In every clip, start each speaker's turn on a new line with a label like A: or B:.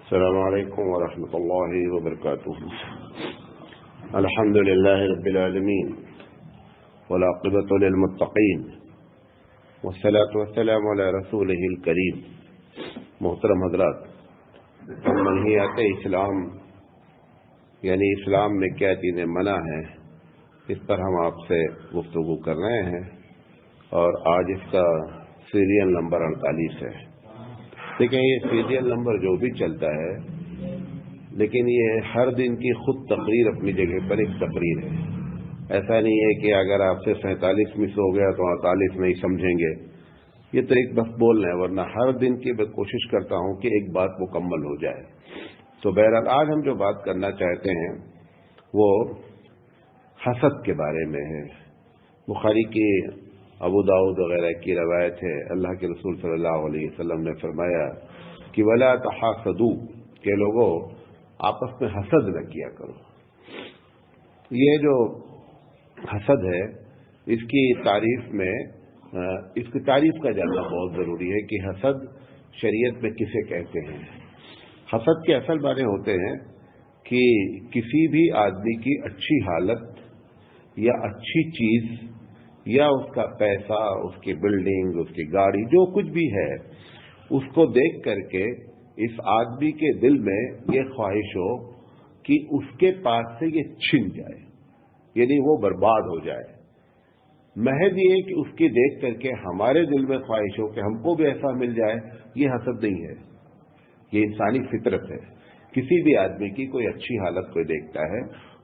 A: السلام علیکم ورحمۃ اللہ وبرکاتہ۔ الحمد للہ رب العالمین والعاقبۃ للمتقین والصلاۃ والسلام علی رسولہ الکریم۔ محترم حضرات، منہیات اسلام یعنی اسلام میں کیا چیزیں منع ہیں، اس پر ہم آپ سے گفتگو کر رہے ہیں، اور آج اس کا سیریل نمبر 48 ہے۔ دیکھیں، یہ سیریل نمبر جو بھی چلتا ہے، لیکن یہ ہر دن کی خود تقریر اپنی جگہ پر ایک تقریر ہے۔ ایسا نہیں ہے کہ اگر آپ سے 47 مس ہو گیا تو 48 نہیں سمجھیں گے، یہ تو ایک بس بولنا ہے، ورنہ ہر دن کی میں کوشش کرتا ہوں کہ ایک بات مکمل ہو جائے۔ تو بہرحال آج ہم جو بات کرنا چاہتے ہیں وہ حسد کے بارے میں ہے۔ بخاری کی، ابو داؤد وغیرہ کی روایت ہے، اللہ کے رسول صلی اللہ علیہ وسلم نے فرمایا کہ وَلَا تَحَاسَدُوا، کہ لوگوں آپس میں حسد نہ کیا کرو۔ یہ جو حسد ہے، اس کی تعریف کا جاننا بہت ضروری ہے کہ حسد شریعت میں کسے کہتے ہیں۔ حسد کے اصل معنی ہوتے ہیں کہ کسی بھی آدمی کی اچھی حالت یا اچھی چیز یا اس کا پیسہ، اس کی بلڈنگ، اس کی گاڑی، جو کچھ بھی ہے، اس کو دیکھ کر کے اس آدمی کے دل میں یہ خواہش ہو کہ اس کے پاس سے یہ چھن جائے، یعنی وہ برباد ہو جائے۔ محض یہ کہ اس کی دیکھ کر کے ہمارے دل میں خواہش ہو کہ ہم کو بھی ایسا مل جائے، یہ حسد نہیں ہے، یہ انسانی فطرت ہے۔ کسی بھی آدمی کی کوئی اچھی حالت کوئی دیکھتا ہے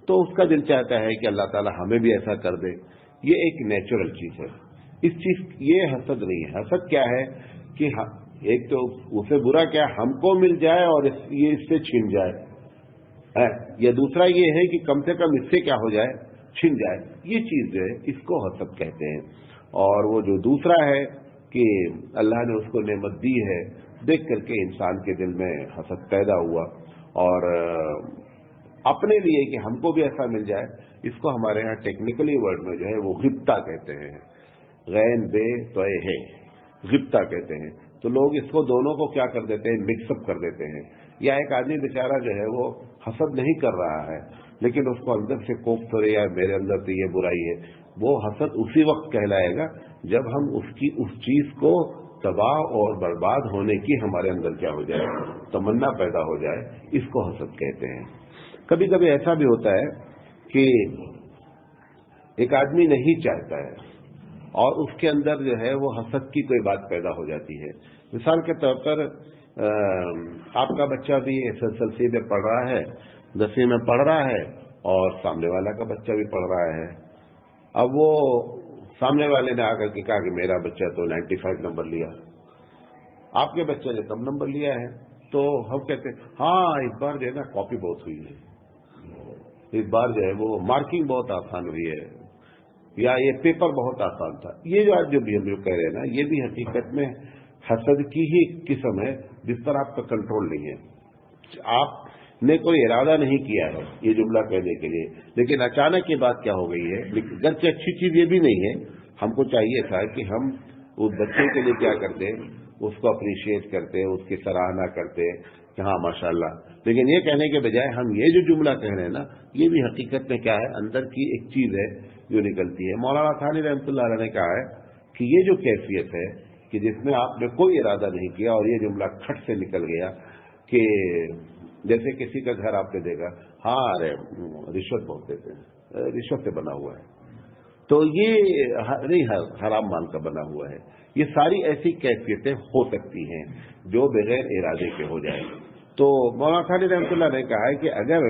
A: تو اس کا دل چاہتا ہے کہ اللہ تعالی ہمیں بھی ایسا کر دے۔ یہ ایک نیچرل چیز ہے، یہ حسد نہیں ہے۔ حسد کیا ہے کہ ایک تو اسے برا کیا ہم کو مل جائے اور یہ اس سے چھن جائے، یا دوسرا یہ ہے کہ کم سے کم اس سے کیا ہو جائے، چھن جائے۔ یہ چیز جو ہے اس کو حسد کہتے ہیں۔ اور وہ جو دوسرا ہے کہ اللہ نے اس کو نعمت دی ہے، دیکھ کر کے انسان کے دل میں حسد پیدا ہوا، اور اپنے لیے کہ ہم کو بھی ایسا مل جائے، اس کو ہمارے ہاں ٹیکنیکلی ورڈ میں جو ہے وہ غبطہ کہتے ہیں۔ غین بے تو ہے، غبطہ کہتے ہیں۔ تو لوگ اس کو دونوں کو کیا کر دیتے ہیں، مکس اپ کر دیتے ہیں۔ یا ایک آدمی بیچارہ جو ہے وہ حسد نہیں کر رہا ہے، لیکن اس کو اندر سے کوفت ہو رہی ہے، میرے اندر تو یہ برائی ہے، وہ حسد اسی وقت کہلائے گا جب ہم اس چیز کو تباہ اور برباد ہونے کی ہمارے اندر کیا ہو جائے، تمنا پیدا ہو جائے، اس کو حسد کہتے ہیں۔ کبھی کبھی ایسا بھی ہوتا ہے کہ ایک آدمی نہیں چاہتا ہے اور اس کے اندر جو ہے وہ حسد کی کوئی بات پیدا ہو جاتی ہے۔ مثال کے طور پر آپ کا بچہ بھی SSLC میں پڑھ رہا ہے، 10ویں میں پڑھ رہا ہے، اور سامنے والا کا بچہ بھی پڑھ رہا ہے۔ اب وہ سامنے والے نے آ کر کے کہا کہ میرا بچہ تو 95 نمبر لیا، آپ کے بچے نے کم نمبر لیا ہے، تو ہم کہتے ہیں ہاں اس بار جو ہے نا کاپی بہت ہوئی ہے، اس بار جو ہے وہ مارکنگ بہت آسان ہوئی ہے، یا یہ پیپر بہت آسان تھا۔ یہ جو آج جو بھی ہم جو کہہ رہے ہیں نا، یہ بھی حقیقت میں حسد کی ہی قسم ہے، جس پر آپ کا کنٹرول نہیں ہے۔ آپ نے کوئی ارادہ نہیں کیا ہے یہ جملہ کہنے کے لیے، لیکن اچانک یہ بات کیا ہو گئی ہے۔ گرچہ اچھی چیز یہ بھی نہیں ہے، ہم کو چاہیے تھا کہ ہم اس بچے کے لیے کیا کرتے، اس کو اپریشیٹ کرتے، اس کی سراہنا کرتے کہ ہاں ماشاءاللہ، لیکن یہ کہنے کے بجائے ہم یہ جو جملہ کہہ رہے ہیں نا، یہ بھی حقیقت میں کیا ہے، اندر کی ایک چیز ہے جو نکلتی ہے۔ مولانا ثانی رحمۃ اللہ علیہ نے کہا ہے کہ یہ جو کیفیت ہے کہ جس میں آپ نے کوئی ارادہ نہیں کیا اور یہ جملہ کھٹ سے نکل گیا، کہ جیسے کسی کا گھر آپ نے دیکھا، ہاں ارے رشوت بہت دیتے ہیں، رشوت سے بنا ہوا ہے، تو یہ نہیں حرام مال کا بنا ہوا ہے۔ یہ ساری ایسی کیفیتیں ہو سکتی ہیں جو بغیر ارادے کے ہو جائیں۔ تو مولانا ثانی رحمۃ اللہ نے کہا ہے کہ اگر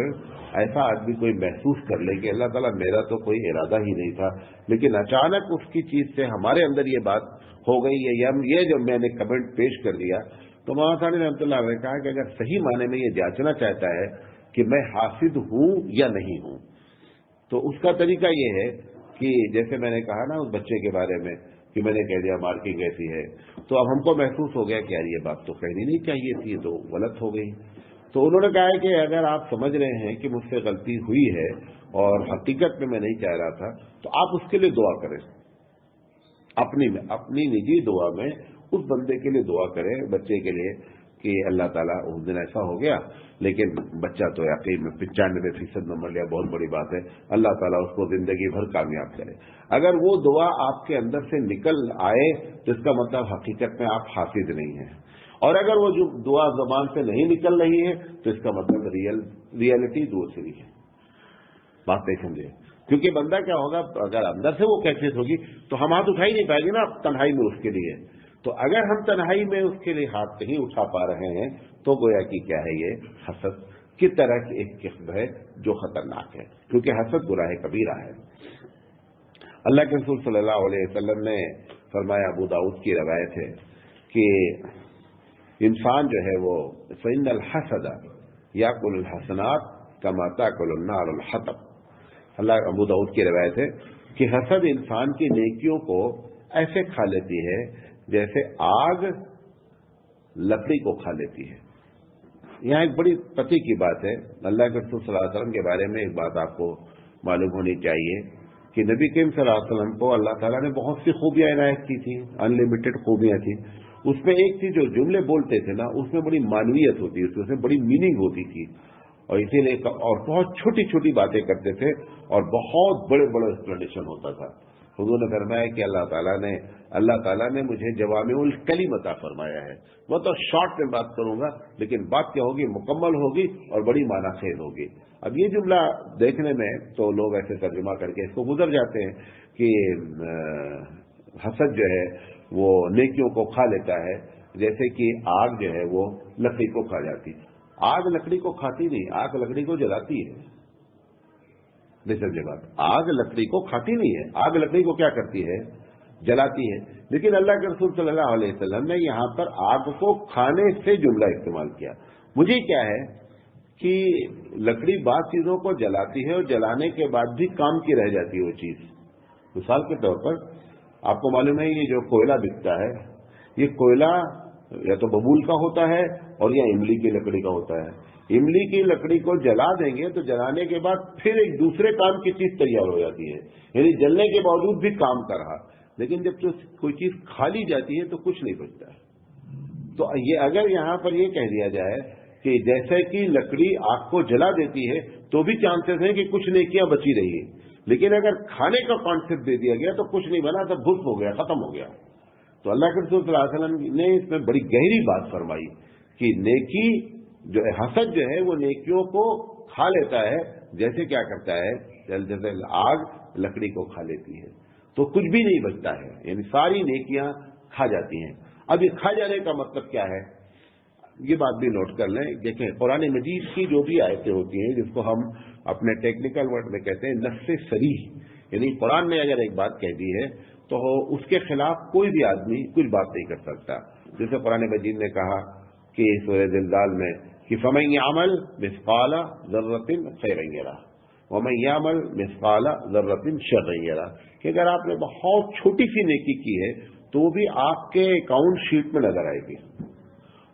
A: ایسا آدمی کوئی محسوس کر لے کہ اللہ تعالیٰ میرا تو کوئی ارادہ ہی نہیں تھا، لیکن اچانک اس کی چیز سے ہمارے اندر یہ بات ہو گئی ہے، یا یہ جو میں نے کمنٹ پیش کر دیا، تو مولانا ثانی رحمۃ اللہ نے کہا کہ اگر صحیح معنی میں یہ جانچنا چاہتا ہے کہ میں حاسد ہوں یا نہیں ہوں، تو اس کا طریقہ یہ ہے کہ جیسے میں نے کہا نا اس بچے کے بارے میں کہ میں نے کہہ دیا مارکنگ ایسی ہے، تو اب ہم کو محسوس ہو گیا کہ یار یہ بات تو کہنی نہیں چاہیے تھی، یہ تو غلط ہو گئی۔ تو انہوں نے کہا ہے کہ اگر آپ سمجھ رہے ہیں کہ مجھ سے غلطی ہوئی ہے اور حقیقت میں نہیں چاہ رہا تھا، تو آپ اس کے لیے دعا کریں، اپنی نجی دعا میں اس بندے کے لیے دعا کریں، بچے کے لیے، کہ اللہ تعالیٰ اس دن ایسا ہو گیا، لیکن بچہ تو یقین میں 95% نمبر لیا، بہت بڑی بات ہے، اللہ تعالیٰ اس کو زندگی بھر کامیاب کرے۔ اگر وہ دعا آپ کے اندر سے نکل آئے تو اس کا مطلب حقیقت میں آپ حافظ نہیں ہیں، اور اگر وہ جو دعا زبان سے نہیں نکل رہی ہے تو اس کا مطلب ریئلٹی دوسری ہے۔ بات نہیں سمجھے؟ کیونکہ بندہ کیا ہوگا، اگر اندر سے وہ کیفیت ہوگی تو ہم ہاتھ اٹھا ہی نہیں پائیں گے نا تنہائی میں اس کے لیے۔ تو اگر ہم تنہائی میں اس کے لیے ہاتھ نہیں اٹھا پا رہے ہیں تو گویا کہ کیا ہے، یہ حسد کی طرح کی ایک قسم ہے جو خطرناک ہے، کیونکہ حسد گناہ کبیرہ ہے۔ اللہ کے رسول صلی اللہ علیہ وسلم نے فرمایا، ابو داؤد کی روایت ہے کہ انسان جو ہے وہ فإن الحسد یاکل الحسنات کما تاکل النار الحطب، اللہ ابو داؤد کی روایت ہے کہ حسد انسان کی نیکیوں کو ایسے کھا لیتی ہے جیسے آگ لکڑی کو کھا لیتی ہے۔ یہاں ایک بڑی پتے کی بات ہے، اللہ کے رسول صلی اللہ علیہ وسلم کے بارے میں ایک بات آپ کو معلوم ہونی چاہیے کہ نبی کریم صلی اللہ علیہ وسلم کو اللہ تعالیٰ نے بہت سی خوبیاں عنایت کی تھی، انلمیٹڈ خوبیاں تھیں۔ اس میں ایک تھی جو جملے بولتے تھے نا، اس میں بڑی معنویت ہوتی ہے، اس میں بڑی میننگ ہوتی تھی، اور اسی لیے اور بہت چھوٹی چھوٹی باتیں کرتے تھے اور بہت بڑے بڑے ایکسپلینیشن ہوتا تھا۔ حضور نے فرمایا کہ اللہ تعالیٰ نے مجھے جوامع الکلم عطا فرمایا ہے، وہ تو شارٹ میں بات کروں گا لیکن بات کیا ہوگی، مکمل ہوگی اور بڑی معنی خیز ہوگی۔ اب یہ جملہ دیکھنے میں تو لوگ ایسے ترجمہ کر کے اس کو گزر جاتے ہیں کہ حسد جو ہے وہ نیکیوں کو کھا لیتا ہے، جیسے کہ آگ جو ہے وہ لکڑی کو کھا جاتی۔ آگ لکڑی کو کھاتی نہیں، آگ لکڑی کو جلاتی ہے۔ بات، آگ لکڑی کو کھاتی نہیں ہے، آگ لکڑی کو کیا کرتی ہے، جلاتی ہے۔ لیکن اللہ کے رسول صلی اللہ علیہ وسلم نے یہاں پر آگ کو کھانے سے جملہ استعمال کیا۔ مجھے کیا ہے کہ لکڑی بعض چیزوں کو جلاتی ہے اور جلانے کے بعد بھی کام کی رہ جاتی ہے وہ چیز۔ مثال کے طور پر آپ کو معلوم ہے یہ جو کوئلہ بکتا ہے، یہ کوئلہ یا تو ببول کا ہوتا ہے اور یا املی کی لکڑی کا ہوتا ہے۔ املی کی لکڑی کو جلا دیں گے تو جلانے کے بعد پھر ایک دوسرے کام کی چیز تیار ہو جاتی ہے، یعنی جلنے کے باوجود بھی کام کر رہا، لیکن جب کوئی چیز کھا لی جاتی ہے تو کچھ نہیں بچتا ہے۔ تو یہ اگر یہاں پر یہ کہہ دیا جائے کہ جیسے کہ لکڑی آگ کو جلا دیتی ہے تو بھی چانسز ہیں کہ کچھ نیکیاں بچی رہی ہیں، لیکن اگر کھانے کا کانسیپٹ دے دیا گیا تو کچھ نہیں بنا، تو بھس ہو گیا، ختم ہو گیا۔ تو اللہ کے رسول صلی اللہ علیہ وسلم نے اس میں بڑی گہری بات فرمائی کہ نیکی جو حسد جو ہے وہ نیکیوں کو کھا لیتا ہے، جیسے کیا کرتا ہے، جیسے آگ لکڑی کو کھا لیتی ہے تو کچھ بھی نہیں بچتا ہے، یعنی ساری نیکیاں کھا جاتی ہیں۔ اب یہ کھا جانے کا مطلب کیا ہے، یہ بات بھی نوٹ کر لیں۔ دیکھیں قرآن مجید کی جو بھی آیتیں ہوتی ہیں، جس کو ہم اپنے ٹیکنیکل ورڈ میں کہتے ہیں نص صریح، یعنی قرآن نے اگر ایک بات کہہ دی ہے تو اس کے خلاف کوئی بھی آدمی کچھ بات نہیں کر سکتا۔ جیسے قرآن مجید نے کہا کہ سورہ زلزال میں کہ فَمَن يَعْمَلْ مِثْقَالَ ذَرَّةٍ خَيْرًا يَرَهُ وَمَن يَعْمَلْ مِثْقَالَ ذَرَّةٍ شَرًّا يَرَهُ، کہ اگر آپ نے بہت چھوٹی سی نیکی کی ہے تو وہ بھی آپ کے اکاؤنٹ شیٹ میں نظر آئے گی،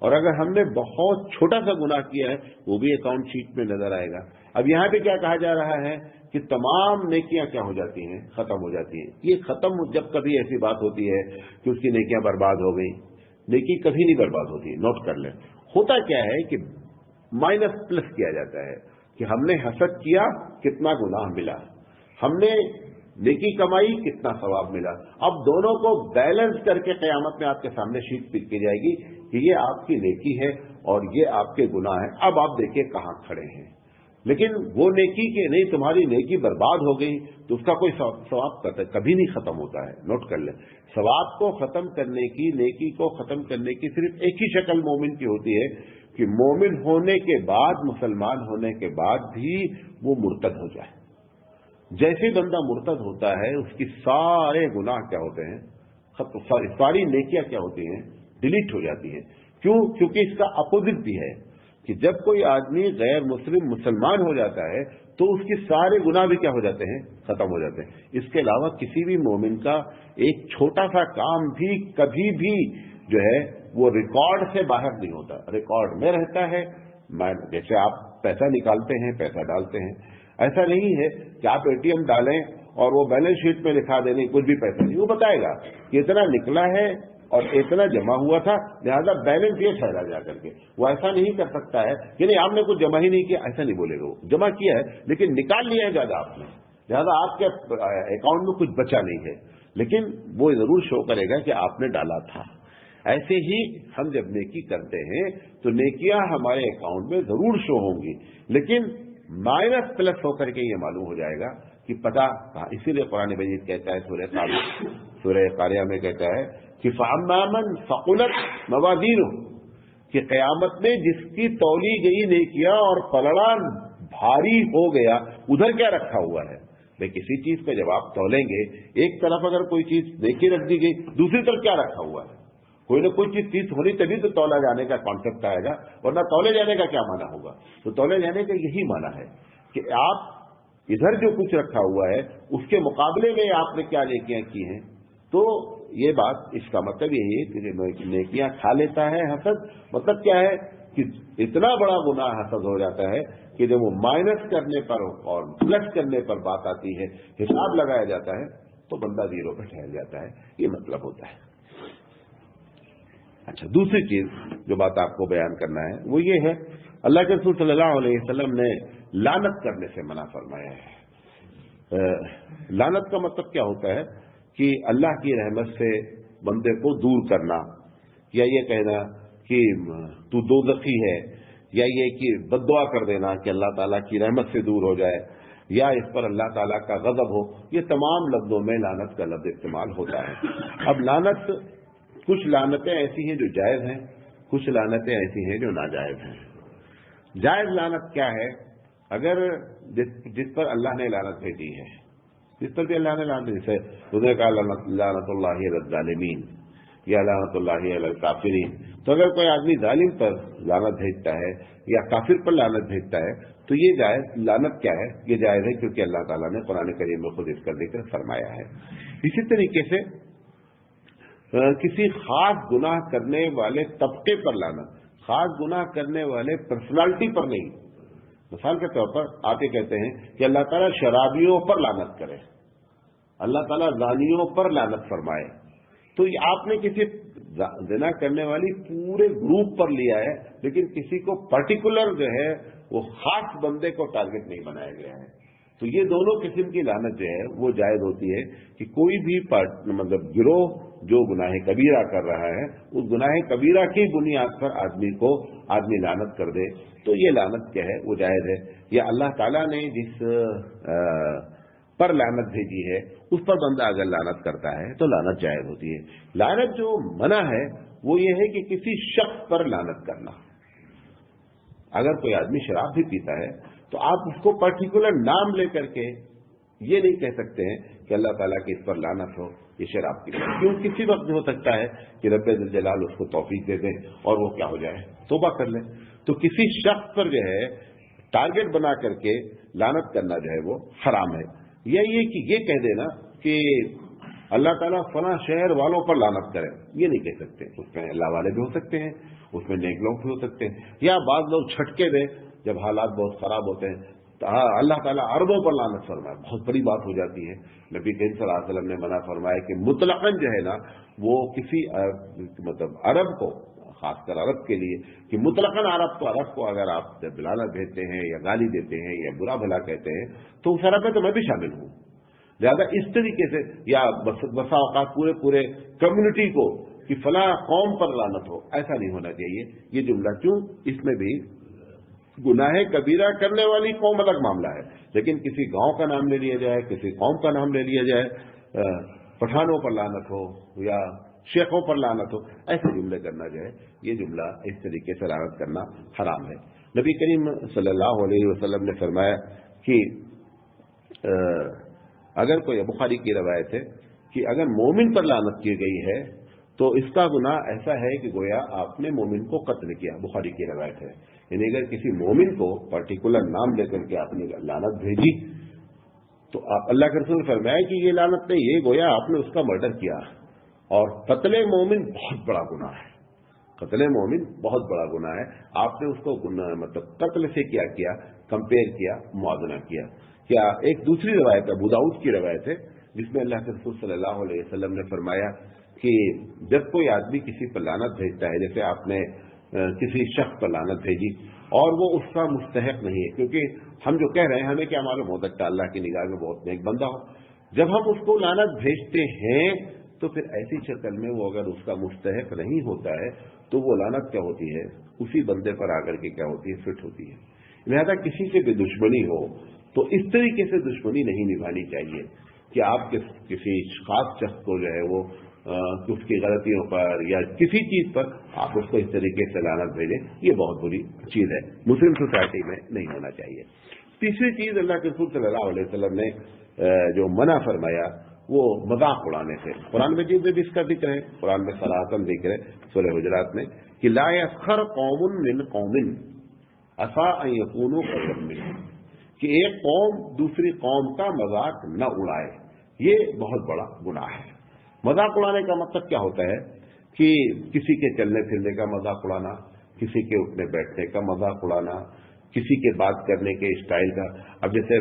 A: اور اگر ہم نے بہت چھوٹا سا گناہ کیا ہے وہ بھی اکاؤنٹ شیٹ میں نظر آئے گا۔ اب یہاں پہ کیا کہا جا رہا ہے کہ تمام نیکیاں کیا ہو جاتی ہیں، ختم ہو جاتی ہیں۔ یہ ختم جب کبھی ایسی بات ہوتی ہے کہ اس کی نیکیاں برباد ہو گئی، نیکی کبھی نہیں برباد ہوتی، نوٹ کر لیں۔ ہوتا کیا ہے کہ مائنس پلس کیا جاتا ہے کہ ہم نے حسد کیا کتنا گناہ ملا، ہم نے نیکی کمائی کتنا ثواب ملا۔ اب دونوں کو بیلنس کر کے قیامت میں آپ کے سامنے شیٹ پک کی جائے گی کہ یہ آپ کی نیکی ہے اور یہ آپ کے گناہ ہیں، اب آپ دیکھیں کہاں کھڑے ہیں۔ لیکن وہ نیکی کہ نہیں تمہاری نیکی برباد ہو گئی تو اس کا کوئی ثواب کبھی نہیں ختم ہوتا ہے، نوٹ کر لیں۔ ثواب کو ختم کرنے کی، نیکی کو ختم کرنے کی صرف ایک ہی شکل مومن کی ہوتی ہے کہ مومن ہونے کے بعد، مسلمان ہونے کے بعد بھی وہ مرتد ہو جائے۔ جیسے بندہ مرتد ہوتا ہے اس کی سارے گناہ کیا ہوتے ہیں، ساری نیکیاں کیا ہوتی ہیں، ڈیلیٹ ہو جاتی ہیں۔ کیوں؟ کیونکہ اس کا اپوزٹ بھی ہے کہ جب کوئی آدمی غیر مسلم مسلمان ہو جاتا ہے تو اس کے سارے گناہ بھی کیا ہو جاتے ہیں، ختم ہو جاتے ہیں۔ اس کے علاوہ کسی بھی مومن کا ایک چھوٹا سا کام بھی کبھی بھی جو ہے وہ ریکارڈ سے باہر نہیں ہوتا، ریکارڈ میں رہتا ہے۔ جیسے آپ پیسہ نکالتے ہیں، پیسہ ڈالتے ہیں، ایسا نہیں ہے کہ آپ اے ٹی ایم ڈالیں اور وہ بیلنس شیٹ میں لکھا دیں نہیں کچھ بھی پیسہ نہیں، وہ بتائے گا کہ اتنا نکلا ہے اور اتنا جمع ہوا تھا لہذا بیلنس یہ ٹھہرا جا کر کے. وہ ایسا نہیں کر سکتا ہے کہ نہیں آپ نے کچھ جمع ہی نہیں کیا، ایسا نہیں بولے گا. وہ جمع کیا ہے لیکن نکال لیا ہے زیادہ آپ نے، لہذا آپ کے اکاؤنٹ میں کچھ بچا نہیں ہے، لیکن وہ ضرور شو کرے گا کہ آپ نے ڈالا تھا. ایسے ہی ہم جب نیکی کرتے ہیں تو نیکیاں ہمارے اکاؤنٹ میں ضرور شو ہوں گی، لیکن مائنس پلس ہو کر کے یہ معلوم ہو جائے گا کہ پتہ کہاں. اسی لیے قرآن مجید کہتا ہے سورہ قاریہ میں کہتا ہے کہ فَأَمَّا مَنْ ثَقُلَتْ مَوَازِينُهُ کہ قیامت میں جس کی تولی گئی نیکیاں اور پلڑا بھاری ہو گیا، ادھر کیا رکھا ہوا ہے. بھائی کسی چیز کا جب آپ تولیں گے، ایک طرف اگر کوئی چیز نیکی رکھ دی گئی، دوسری طرف کیا رکھا ہوا ہے. کوئی نہ کوئی چیز ہونی تبھی تو تولا جانے کا کانسیپٹ آئے گا، ورنہ تولے جانے کا کیا معنی ہوگا. تو تولے جانے کا یہی معنی ہے کہ آپ ادھر جو کچھ رکھا ہوا ہے اس کے مقابلے میں آپ نے کیا نیکیاں کی ہیں. تو یہ بات، اس کا مطلب یہی ہے کہ نیکیاں کھا لیتا ہے حسد. مطلب کیا ہے کہ اتنا بڑا گناہ حسد ہو جاتا ہے کہ جب وہ مائنس کرنے پر اور پلس کرنے پر بات آتی ہے، حساب لگایا جاتا ہے تو بندہ زیرو پہ ٹھہر جاتا ہے. یہ مطلب ہوتا ہے. اچھا، دوسری چیز جو بات آپ کو بیان کرنا ہے وہ یہ ہے، اللہ کے رسول صلی اللہ علیہ وسلم نے لعنت کرنے سے منع فرمایا ہے. لعنت کا مطلب کیا ہوتا ہے کہ اللہ کی رحمت سے بندے کو دور کرنا، یا یہ کہنا کہ تو دوزخی ہے، یا یہ کہ بد دعا کر دینا کہ اللہ تعالیٰ کی رحمت سے دور ہو جائے، یا اس پر اللہ تعالیٰ کا غضب ہو. یہ تمام لفظوں میں لعنت کا لفظ استعمال ہوتا ہے. اب لعنت، کچھ لعنتیں ایسی ہیں جو جائز ہیں، کچھ لعنتیں ایسی ہیں جو ناجائز ہیں. جائز لعنت کیا ہے؟ اگر جس پر اللہ نے لعنت بھیجی ہے، جس پر بھی اللہ نے لعنت بھیجی ہے، انہوں نے کہا لعنت اللہ علی الظالمین یا لعنت اللہ علی الکافرین. تو اگر کوئی آدمی ظالم پر لعنت بھیجتا ہے یا کافر پر لعنت بھیجتا ہے تو یہ جائز. لعنت کیا ہے؟ یہ جائز ہے کیونکہ اللہ تعالیٰ نے قرآن کریم میں خود اس کا ذکر فرمایا ہے. اسی طریقے سے کسی خاص گناہ کرنے والے طبقے پر لعنت، خاص گناہ کرنے والے پرسنالٹی پر نہیں. مثال کے طور پر آپ یہ کہتے ہیں کہ اللہ تعالیٰ شرابیوں پر لعنت کرے، اللہ تعالیٰ زانیوں پر لعنت فرمائے. تو یہ آپ نے کسی زنا کرنے والی پورے گروپ پر لیا ہے، لیکن کسی کو پرٹیکولر جو ہے وہ خاص بندے کو ٹارگٹ نہیں بنایا گیا ہے. تو یہ دونوں قسم کی لعنت جو ہے وہ جائز ہوتی ہے کہ کوئی بھی مطلب گروہ جو گناہ کبیرہ کر رہا ہے اس گناہ کبیرہ کی بنیاد پر آدمی لعنت کر دے تو یہ لعنت کیا ہے؟ وہ جائز ہے. یا اللہ تعالیٰ نے جس پر لعنت بھیجی ہے اس پر بندہ اگر لعنت کرتا ہے تو لعنت جائز ہوتی ہے. لعنت جو منع ہے وہ یہ ہے کہ کسی شخص پر لعنت کرنا. اگر کوئی آدمی شراب بھی پیتا ہے تو آپ اس کو پرٹیکولر نام لے کر کے یہ نہیں کہہ سکتے ہیں کہ اللہ تعالیٰ کی اس پر لعنت ہو، یہ شراب پی. کیوں؟ کسی وقت ہو سکتا ہے کہ رب ذوالجلال اس کو توفیق دے دے اور وہ کیا ہو جائے، توبہ کر لے. تو کسی شخص پر جو ہے ٹارگٹ بنا کر کے لعنت کرنا جو ہے وہ حرام ہے. یا یہ کہ یہ کہہ دینا کہ اللہ تعالیٰ فلاں شہر والوں پر لعنت کرے، یہ نہیں کہہ سکتے. اس میں اللہ والے بھی ہو سکتے ہیں، اس میں نیک لوگ بھی ہو سکتے ہیں. یا بعض لوگ چھٹکے دیں جب حالات بہت خراب ہوتے ہیں تو اللہ تعالیٰ عربوں پر لعنت فرمائے، بہت بڑی بات ہو جاتی ہے. نبی کریم صلی اللہ علیہ وسلم نے منع فرمایا کہ مطلقاً جو ہے نا وہ کسی مطلب عرب کو، خاص کر عرب کے لیے، کہ مطلقاً عرب کو اگر آپ جب لعنت بھیجتے ہیں یا گالی دیتے ہیں یا برا بھلا کہتے ہیں تو اس عرب میں تو میں بھی شامل ہوں. لہٰذا اس طریقے سے یا بسا اوقات پورے کمیونٹی کو کہ فلاں قوم پر لعنت ہو، ایسا نہیں ہونا چاہیے. یہ جملہ کیوں؟ اس میں بھی گناہ کبیرہ کرنے والی قوم الگ معاملہ ہے، لیکن کسی گاؤں کا نام لے لیا جائے، کسی قوم کا نام لے لیا جائے، پٹھانوں پر لعنت ہو یا شیخوں پر لعنت ہو، ایسے جملے کرنا جو ہے یہ جملہ اس طریقے سے لعنت کرنا حرام ہے. نبی کریم صلی اللہ علیہ وسلم نے فرمایا کہ اگر کوئی، بخاری کی روایت ہے کہ اگر مومن پر لعنت کی گئی ہے تو اس کا گناہ ایسا ہے کہ گویا آپ نے مومن کو قتل کیا. بخاری کی روایت ہے. یعنی اگر کسی مومن کو پرٹیکولر نام لے کر کے آپ نے لعنت بھیجی تو اللہ کے رسول فرمایا کہ یہ لعنت نہیں، یہ گویا آپ نے اس کا مرڈر کیا. اور قتل مومن بہت بڑا گناہ ہے. قتل مومن بہت بڑا گناہ ہے. آپ نے اس کو مطلب قتل سے کیا کمپیئر کیا، موازنہ کیا. کیا ایک دوسری روایت ابو داؤد کی روایت ہے جس میں اللہ کے رسول صلی اللہ علیہ وسلم نے فرمایا کہ جب کوئی آدمی کسی پر لعنت بھیجتا ہے، جیسے آپ نے کسی شخص پر لعنت بھیجی اور وہ اس کا مستحق نہیں ہے، کیونکہ ہم جو کہہ رہے ہیں ہمیں کیا معلوم ہو سکتا ہے اللہ کی نگاہ میں بہت نیک بندہ ہو، جب ہم اس کو لعنت بھیجتے ہیں تو پھر ایسی شکل میں وہ اگر اس کا مستحق نہیں ہوتا ہے تو وہ لعنت کیا ہوتی ہے، اسی بندے پر آ کر کے کیا ہوتی ہے، فٹ ہوتی ہے۔ لہذا کسی سے بھی دشمنی ہو تو اس طریقے سے دشمنی نہیں نبھانی چاہیے کہ آپ کسی خاص شخص کو جو ہے وہ اس کی غلطیوں پر یا کسی چیز پر آپ اس کو اس طریقے سے لعنت بھیجیں، یہ بہت بری چیز ہے، مسلم سوسائٹی میں نہیں ہونا چاہیے۔ تیسری چیز اللہ کے رسول صلی اللہ علیہ وسلم نے جو منع فرمایا وہ مذاق اڑانے سے، قرآن مجید میں بھی اس کا ذکر ہے، قرآن میں صراحتاً ذکر ہے سورہ حجرات میں کہ لا یسخر قوم من قوم عسیٰ ان یکونوا خیرا منہم، کہ ایک قوم دوسری قوم کا مذاق نہ اڑائے، یہ بہت بڑا گناہ ہے۔ مذاق اڑانے کا مطلب کیا ہوتا ہے کہ کسی کے چلنے پھرنے کا مذاق اڑانا، کسی کے اٹھنے بیٹھنے کا مذاق اڑانا، کسی کے بات کرنے کے اسٹائل کا۔ اب جیسے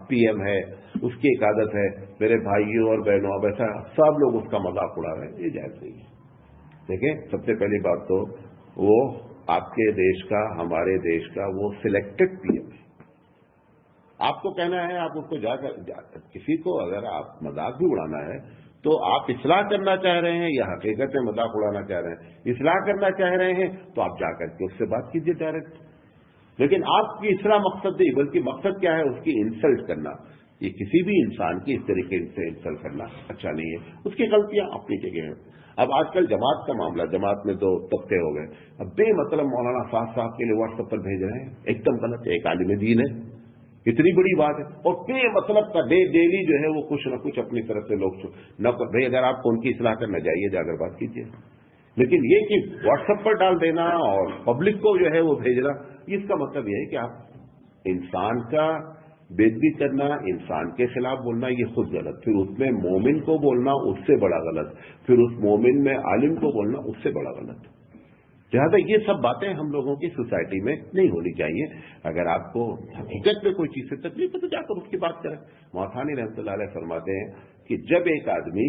A: پی ایم ہے، اس کی ایک عادت ہے میرے بھائیوں اور بہنوں، اب ایسا سب لوگ اس کا مذاق اڑا رہے ہیں، یہ جائز نہیں ہے۔ دیکھیں سب سے پہلی بات تو وہ آپ کے دیش کا، ہمارے دیش کا وہ سلیکٹڈ پی ایم ہے، آپ کو کہنا ہے، آپ اس کو جا کر کسی کو اگر آپ مذاق بھی اڑانا ہے تو آپ اصلاح کرنا چاہ رہے ہیں یا حقیقت میں مذاق اڑانا چاہ رہے ہیں، اصلاح کرنا چاہ رہے ہیں تو آپ جا کر کے اس سے بات کیجیے ڈائریکٹ، لیکن آپ کی اصلاح مقصد نہیں، بلکہ مقصد کیا ہے، اس کی انسلٹ کرنا۔ یہ کسی بھی انسان کی اس طریقے سے انسلٹ کرنا اچھا نہیں ہے، اس کی غلطیاں اپنی جگہ ہیں۔ اب آج کل جماعت کا معاملہ، جماعت میں دو طبقے ہو گئے، اب بے مطلب مولانا صاحب کے لیے واٹس ایپ پر بھیج رہے ہیں، ایک دم غلط ہے، ایک عالم دین ہے، اتنی بڑی بات ہے، اور بے مطلب کا ڈیلی جو ہے وہ کچھ نہ کچھ اپنی طرف سے لوگ نہ بھائی اگر آپ کو ان کی اصلاح کرنا چاہیے جا کر بات کیجیے، لیکن یہ کہ واٹس ایپ پر ڈال دینا اور پبلک کو جو ہے وہ بھیجنا، اس کا مطلب یہ ہے کہ آپ انسان کا بےعزتی کرنا، انسان کے خلاف بولنا، یہ خود غلط، پھر اس میں مومن کو بولنا اس سے بڑا غلط، پھر اس مومن میں عالم کو بولنا اس سے بڑا غلط۔ لہٰذا یہ سب باتیں ہم لوگوں کی سوسائٹی میں نہیں ہونی چاہیے۔ اگر آپ کو حقیقت میں کوئی چیز سے تکلیف ہے تو جا کر اس کی بات کریں۔ مولانا رحمۃ اللہ علیہ فرماتے ہیں کہ جب ایک آدمی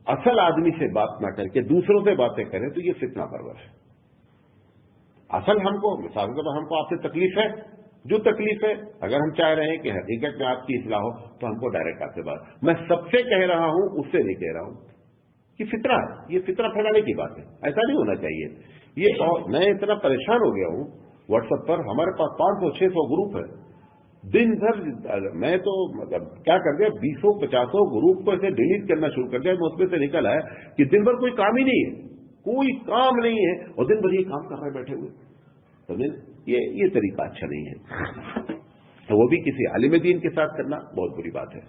A: اصل آدمی سے بات نہ کر کے دوسروں سے باتیں کرے تو یہ فتنہ پرور ہے۔ اصل ہم کو مثال کے طور ہم کو آپ سے تکلیف ہے، جو تکلیف ہے اگر ہم چاہ رہے ہیں کہ حقیقت میں آپ کی اصلاح ہو تو ہم کو ڈائریکٹ آپ سے بات، میں سب سے کہہ رہا ہوں اس سے نہیں کہہ رہا ہوں، یہ فطرہ ہے، یہ فطرہ پھیلانے کی بات ہے، ایسا نہیں ہونا چاہیے۔ یہ میں اتنا پریشان ہو گیا ہوں، واٹس ایپ پر ہمارے پاس 500-600 گروپ ہے، دن بھر میں تو مطلب کیا کر دیا 200-50 گروپ کو ایسے ڈیلیٹ کرنا شروع کر دیا، میں اس میں سے نکل آیا کہ دن بھر کوئی کام ہی نہیں ہے، کوئی کام نہیں ہے اور دن بھر یہ کام کر رہے بیٹھے ہوئے، سمجھے؟ یہ طریقہ اچھا نہیں ہے، وہ بھی کسی عالم دین کے ساتھ کرنا بہت بری بات ہے۔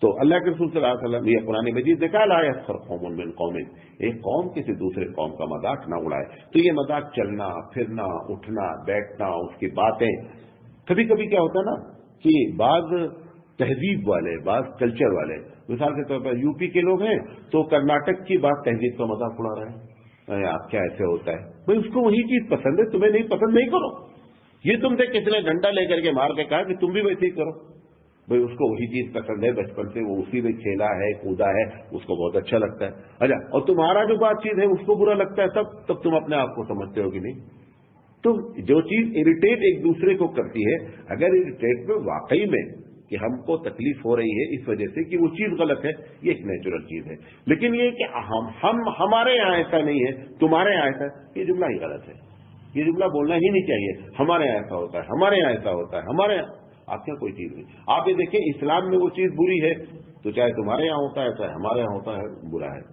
A: تو اللہ کے رسول صلی اللہ علیہ وسلم یہ قرآن مجید نے کہا لا یسخر قوم من قوم، ایک قوم کسی دوسرے قوم کا مذاق نہ اڑائے۔ تو یہ مذاق چلنا پھرنا اٹھنا بیٹھنا اس کی باتیں، کبھی کبھی کیا ہوتا ہے نا کہ بعض تہذیب والے، بعض کلچر والے، مثال کے طور پر یو پی کے لوگ ہیں تو کرناٹک کی بات تہذیب کا مذاق اڑا رہے ہیں، آپ کیا ایسے ہوتا ہے بھائی، اس کو وہی چیز پسند ہے، تمہیں نہیں پسند نہیں کرو، یہ تم سے کس نے ڈنڈا لے کر کے مار کے کہا کہ تم بھی ویسے ہی کرو، بھائی اس کو وہی چیز پسند ہے، بچپن سے وہ اسی میں کھیلا ہے کودا ہے، اس کو بہت اچھا لگتا ہے، اچھا اور تمہارا جو بات چیز ہے اس کو برا لگتا ہے، تب تم اپنے آپ کو سمجھتے ہو کہ نہیں؟ تو جو چیز اریٹیٹ ایک دوسرے کو کرتی ہے، اگر اریٹیٹ میں واقعی میں کہ ہم کو تکلیف ہو رہی ہے اس وجہ سے کہ وہ چیز غلط ہے، یہ ایک نیچرل چیز ہے، لیکن یہ کہ ہمارے یہاں ایسا نہیں ہے تمہارے یہاں ایسا ہے، یہ جملہ ہی غلط ہے، یہ جملہ بولنا ہی نہیں چاہیے۔ ہمارے یہاں ایسا ہوتا ہے، ہمارے یہاں ایسا ہوتا ہے، ہمارے یہاں آپ کیا کوئی چیز نہیں۔ آپ یہ دیکھیں اسلام میں وہ چیز بری ہے تو چاہے تمہارے یہاں ہوتا ہے چاہے ہمارے یہاں ہوتا ہے برا ہے۔